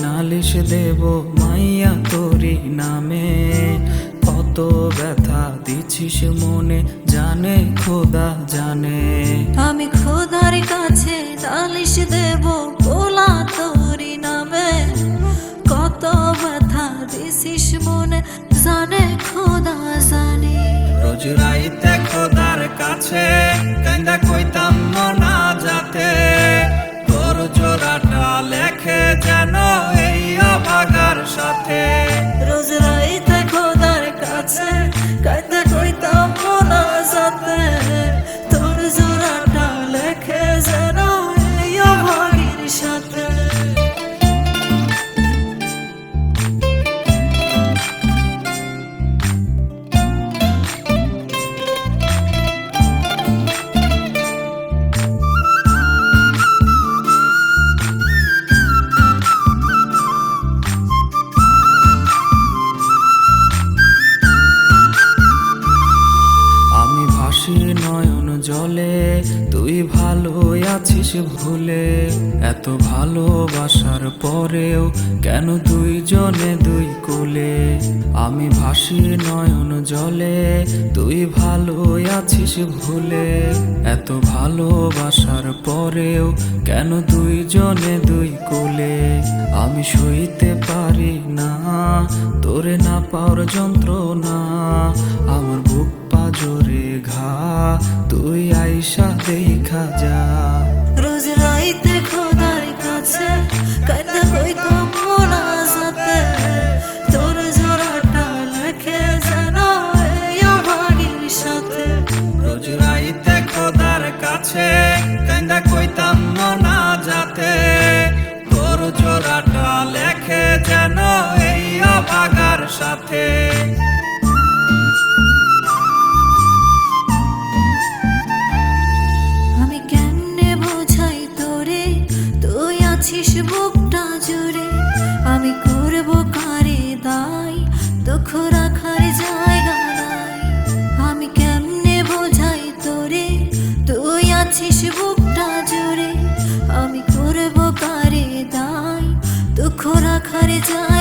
নালিশ দেব মাইয়া তোরি নামে। কত ব্যথা দিছিস মনে জানে খোদা জানে। আমি খোদার কাছে নালিশ দেব পোলা তোরি নামে। কত ব্যথা দিছিস মনে জানে খোদা জানে। রোজ রাইতে খোদার কাছে কান্দা কইতাম না যাতে, তোর জোড়াটা লেখে যেন এই অভাগার সাথে। রোজ রাইতে খোদার কাছে কান্দা কইতাম না যাতে, তোর জোড়াটা লেখে যেন এই অভাগীর সাথে। নয়ন জলে তুই ভালো আছিস ভুলে, এত ভালোবাসার পরেও কেন দুইজনে দুই কোলে। আমি ভাসি নয়ন জলে তুই ভালো আছিস ভুলে, এত ভালোবাসার পরেও কেন দুইজনে দুই কোলে। আমি সইতে পারি না তোরে না পাওয়ার যন্ত্রণা, আমার বুক পাজরে ঘা তুই আইসা দেখা যা। রোজ রাইতে খোদার কাছে কান্দা কইতাম না যাতে, তোর জোড়াটা লেখে যেন এই অভাগীর সাথে। রোজ রাইতে খোদার কাছে কান্দা কইতাম না যাতে, তোর জোড়াটা লেখে যেন এই অভাগার সাথে। আমি কেমনে বোঝাই তোরে তুই আছিস বুকটা জুড়ে, আমি করব কারে দায় দুঃখ রাখার জায়গা নাই। আমি কেমনে বোঝাই তোরে তুই আছিস বুকটা জুড়ে, আমি করব কারে দায় দুঃখ রাখার জায়গা।